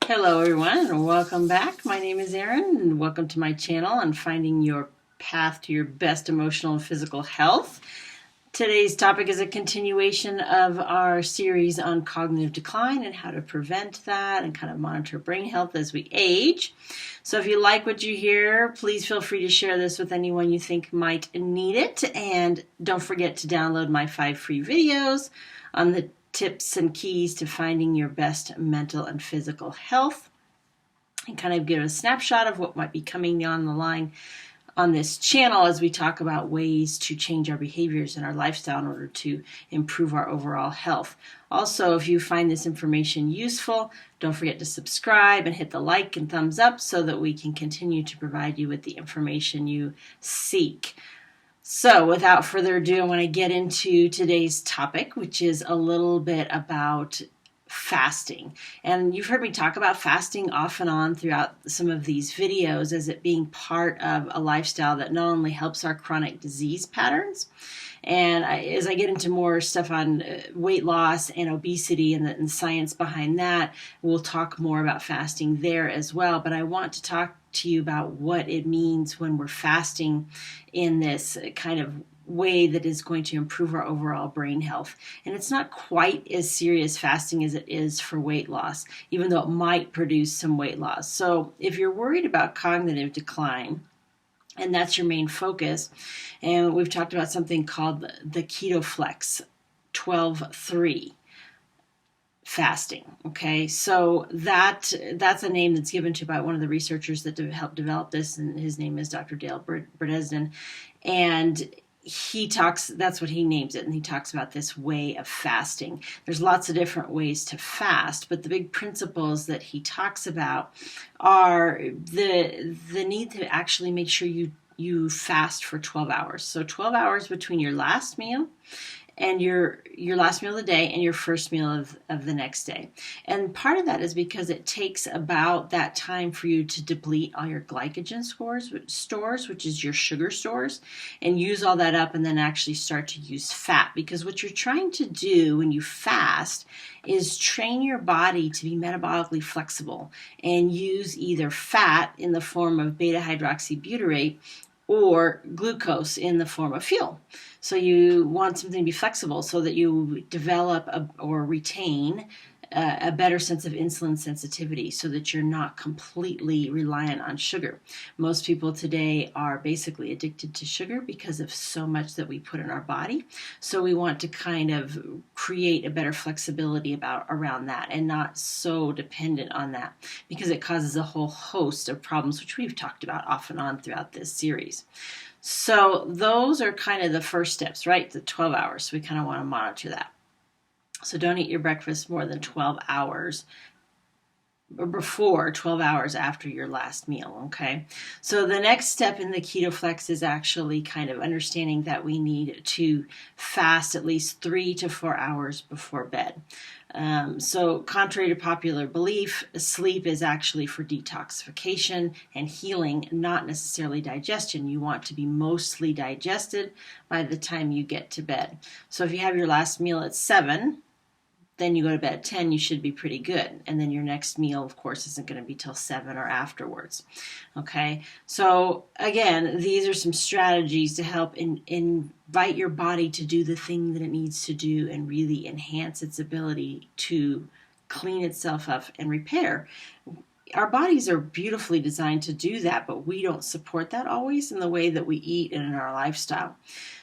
Hello everyone and welcome back. My name is Erin and welcome to my channel on finding your path to your best emotional and physical health. Today's topic is a continuation of our series on cognitive decline and how to prevent that and kind of monitor brain health as we age. So if you like what you hear, please feel free to share this with anyone you think might need it. And don't forget to download my 5 free videos on the tips and keys to finding your best mental and physical health, and kind of give a snapshot of what might be coming down the line on this channel as we talk about ways to change our behaviors and our lifestyle in order to improve our overall health. Also, if you find this information useful, don't forget to subscribe and hit the like and thumbs up so that we can continue to provide you with the information you seek. So without further ado, I want to get into today's topic, which is a little bit about fasting. And you've heard me talk about fasting off and on throughout some of these videos as it being part of a lifestyle that not only helps our chronic disease patterns, and as I get into more stuff on weight loss and obesity and the science behind that, we'll talk more about fasting there as well. But I want to talk to you about what it means when we're fasting in this kind of way that is going to improve our overall brain health. And it's not quite as serious fasting as it is for weight loss, even though it might produce some weight loss. So if you're worried about cognitive decline, and that's your main focus, and we've talked about something called the KetoFlex 12-3 fasting. Okay, so that's a name that's given to by one of the researchers that helped develop this, and his name is Dr. Dale Bredesden, and that's what he names it, and he talks about this way of fasting. There's lots of different ways to fast, but the big principles that he talks about are the need to actually make sure you fast for 12 hours. So 12 hours between your last meal and your last meal of the day and your first meal of the next day. And part of that is because it takes about that time for you to deplete all your glycogen stores, which is your sugar stores, and use all that up and then actually start to use fat. Because what you're trying to do when you fast is train your body to be metabolically flexible and use either fat in the form of beta hydroxybutyrate or glucose in the form of fuel. So you want something to be flexible so that you develop or retain a better sense of insulin sensitivity so that you're not completely reliant on sugar. Most people today are basically addicted to sugar because of so much that we put in our body. So we want to kind of create a better flexibility around that and not so dependent on that, because it causes a whole host of problems, which we've talked about off and on throughout this series. So those are kind of the first steps, right? The 12 hours. So we kind of want to monitor that. So don't eat your breakfast more than 12 hours or before 12 hours after your last meal, okay? So the next step in the KetoFlex is actually kind of understanding that we need to fast at least 3 to 4 hours before bed. So contrary to popular belief, sleep is actually for detoxification and healing, not necessarily digestion. You want to be mostly digested by the time you get to bed. So if you have your last meal at 7, then you go to bed at 10, you should be pretty good. And then your next meal, of course, isn't going to be till 7 or afterwards. Okay, so again, these are some strategies to help invite your body to do the thing that it needs to do and really enhance its ability to clean itself up and repair. Our bodies are beautifully designed to do that, but we don't support that always in the way that we eat and in our lifestyle.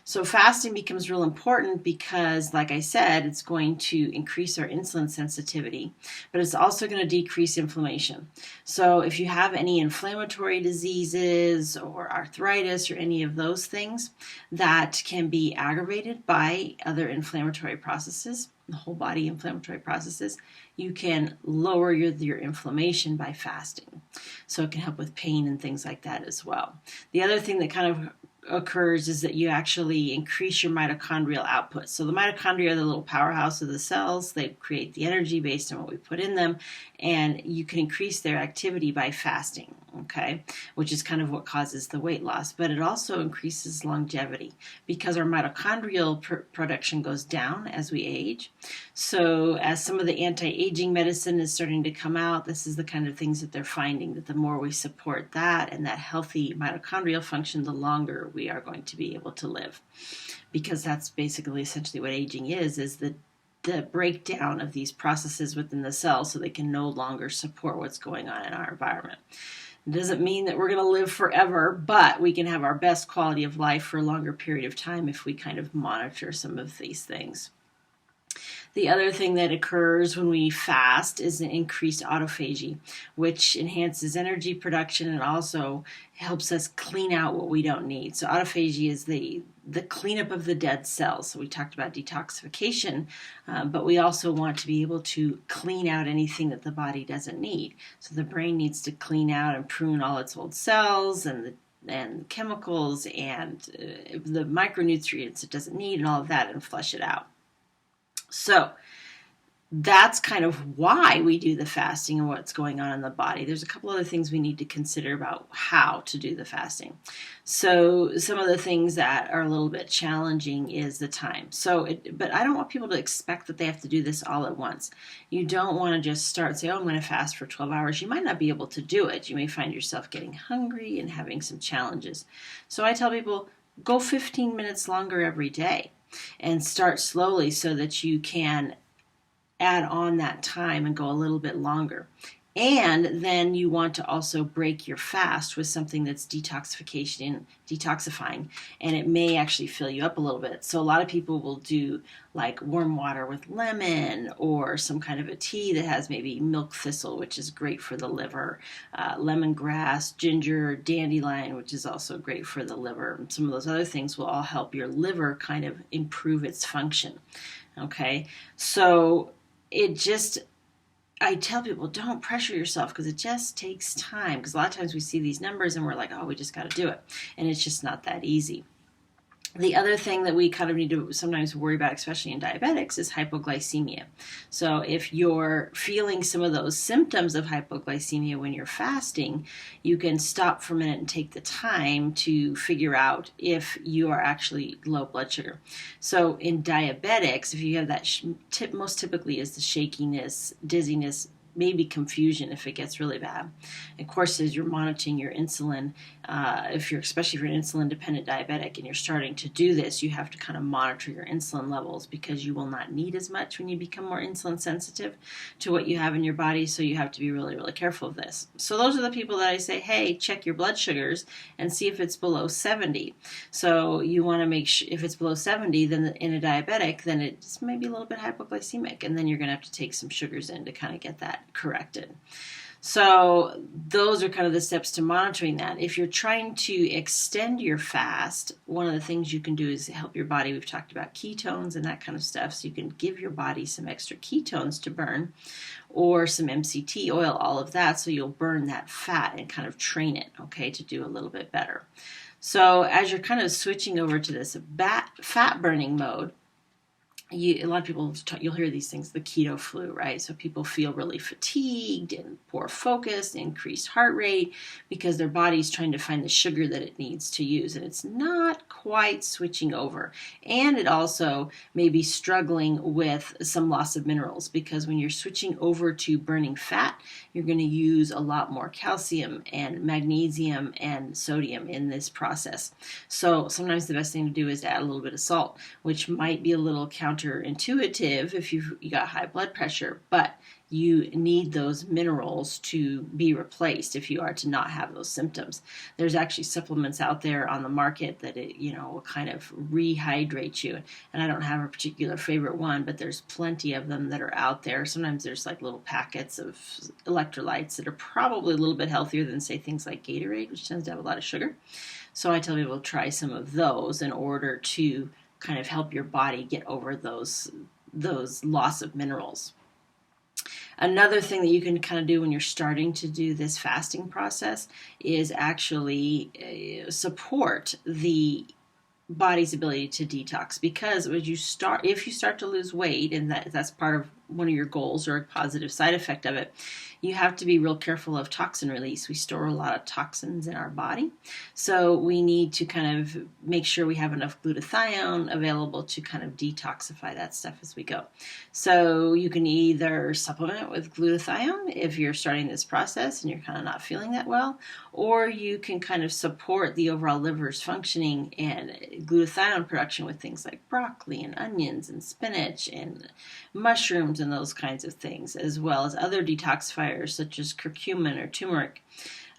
So fasting becomes real important because, like I said, it's going to increase our insulin sensitivity, but it's also going to decrease inflammation. So if you have any inflammatory diseases or arthritis or any of those things that can be aggravated by other inflammatory processes, the whole body inflammatory processes, you can lower your inflammation by fasting. So it can help with pain and things like that as well. The other thing that kind of occurs is that you actually increase your mitochondrial output. So the mitochondria are the little powerhouse of the cells. They create the energy based on what we put in them, and you can increase their activity by fasting. okay, which is kind of what causes the weight loss. But it also increases longevity because our mitochondrial production goes down as we age. So as some of the anti-aging medicine is starting to come out, this is the kind of things that they're finding, that the more we support that and that healthy mitochondrial function, the longer we are going to be able to live. Because that's basically essentially what aging is the breakdown of these processes within the cell so they can no longer support what's going on in our environment. It doesn't mean that we're going to live forever, but we can have our best quality of life for a longer period of time if we kind of monitor some of these things. The other thing that occurs when we fast is an increased autophagy, which enhances energy production and also helps us clean out what we don't need. So autophagy is the cleanup of the dead cells. So we talked about detoxification, but we also want to be able to clean out anything that the body doesn't need. So the brain needs to clean out and prune all its old cells and chemicals and the micronutrients it doesn't need and all of that, and flush it out. So that's kind of why we do the fasting and what's going on in the body. There's a couple other things we need to consider about how to do the fasting. So some of the things that are a little bit challenging is the time. But I don't want people to expect that they have to do this all at once. You don't want to just start and say, I'm going to fast for 12 hours. You might not be able to do it. You may find yourself getting hungry and having some challenges. So I tell people, go 15 minutes longer every day. And start slowly so that you can add on that time and go a little bit longer. And then you want to also break your fast with something that's detoxifying, and it may actually fill you up a little bit. So a lot of people will do like warm water with lemon, or some kind of a tea that has maybe milk thistle, which is great for the liver, lemongrass, ginger, dandelion, which is also great for the liver. And some of those other things will all help your liver kind of improve its function. Okay, so I tell people, don't pressure yourself, because it just takes time. Because a lot of times we see these numbers and we're like, oh, we just got to do it. And it's just not that easy. The other thing that we kind of need to sometimes worry about, especially in diabetics, is hypoglycemia. So if you're feeling some of those symptoms of hypoglycemia when you're fasting, you can stop for a minute and take the time to figure out if you are actually low blood sugar. So in diabetics, if you have that, most typically is the shakiness, dizziness, maybe confusion if it gets really bad. Of course, as you're monitoring your insulin, especially if you're an insulin-dependent diabetic and you're starting to do this, you have to kind of monitor your insulin levels, because you will not need as much when you become more insulin sensitive to what you have in your body. So you have to be really, really careful of this. So those are the people that I say, hey, check your blood sugars and see if it's below 70. So you want to make sure, if it's below 70, then in a diabetic, then it's maybe a little bit hypoglycemic, and then you're going to have to take some sugars in to kind of get that corrected. So those are kind of the steps to monitoring that. If you're trying to extend your fast, one of the things you can do is help your body. We've talked about ketones and that kind of stuff. So you can give your body some extra ketones to burn, or some MCT oil, all of that. So you'll burn that fat and kind of train it, okay, to do a little bit better. So as you're kind of switching over to this fat burning mode, a lot of people, you'll hear these things, the keto flu, right? So people feel really fatigued and poor focus, increased heart rate, because their body's trying to find the sugar that it needs to use, and it's not quite switching over. And it also may be struggling with some loss of minerals, because when you're switching over to burning fat, you're going to use a lot more calcium and magnesium and sodium in this process. So sometimes the best thing to do is to add a little bit of salt, which might be a little counterintuitive if you got high blood pressure, but you need those minerals to be replaced if you are to not have those symptoms. There's actually supplements out there on the market that will kind of rehydrate you. And I don't have a particular favorite one, but there's plenty of them that are out there. Sometimes there's like little packets of electrolytes that are probably a little bit healthier than, say, things like Gatorade, which tends to have a lot of sugar. So I tell people to try some of those in order to kind of help your body get over those loss of minerals. Another thing that you can kind of do when you're starting to do this fasting process is actually support the body's ability to detox, because if you start to lose weight, and that's part of one of your goals or a positive side effect of it, you have to be real careful of toxin release. We store a lot of toxins in our body, so we need to kind of make sure we have enough glutathione available to kind of detoxify that stuff as we go. So you can either supplement with glutathione if you're starting this process and you're kind of not feeling that well, or you can kind of support the overall liver's functioning and glutathione production with things like broccoli and onions and spinach and mushrooms and those kinds of things, as well as other detoxifiers such as curcumin or turmeric,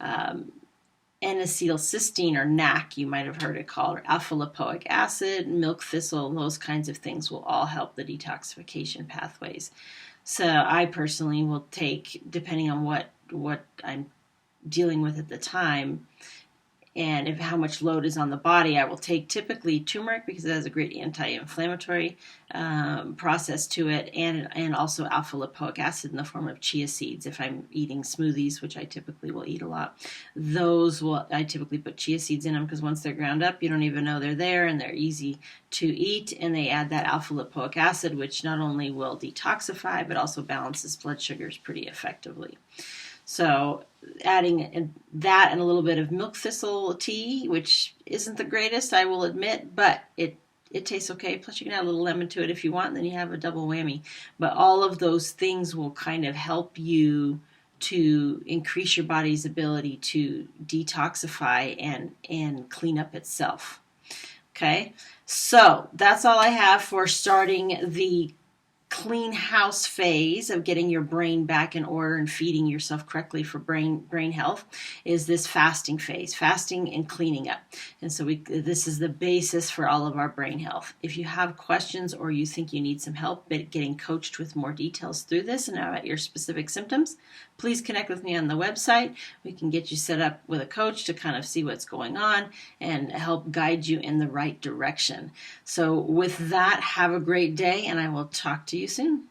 N-acetylcysteine or NAC, you might have heard it called, or alpha lipoic acid, milk thistle, those kinds of things will all help the detoxification pathways. So I personally will take, depending on what I'm dealing with at the time, and if how much load is on the body, I will take typically turmeric because it has a great anti-inflammatory process to it, and also alpha lipoic acid in the form of chia seeds. If I'm eating smoothies, which I typically will eat a lot, I typically put chia seeds in them because once they're ground up, you don't even know they're there, and they're easy to eat, and they add that alpha lipoic acid, which not only will detoxify but also balances blood sugars pretty effectively. So adding that and a little bit of milk thistle tea, which isn't the greatest, I will admit, but it tastes okay. Plus you can add a little lemon to it if you want, and then you have a double whammy. But all of those things will kind of help you to increase your body's ability to detoxify and clean up itself. Okay, so that's all I have for starting the clean house phase of getting your brain back in order and feeding yourself correctly for brain health, is this fasting phase, fasting and cleaning up. And so this is the basis for all of our brain health. If you have questions or you think you need some help getting coached with more details through this and about your specific symptoms, please connect with me on the website. We can get you set up with a coach to kind of see what's going on and help guide you in the right direction. So with that, have a great day, and I will talk to you soon.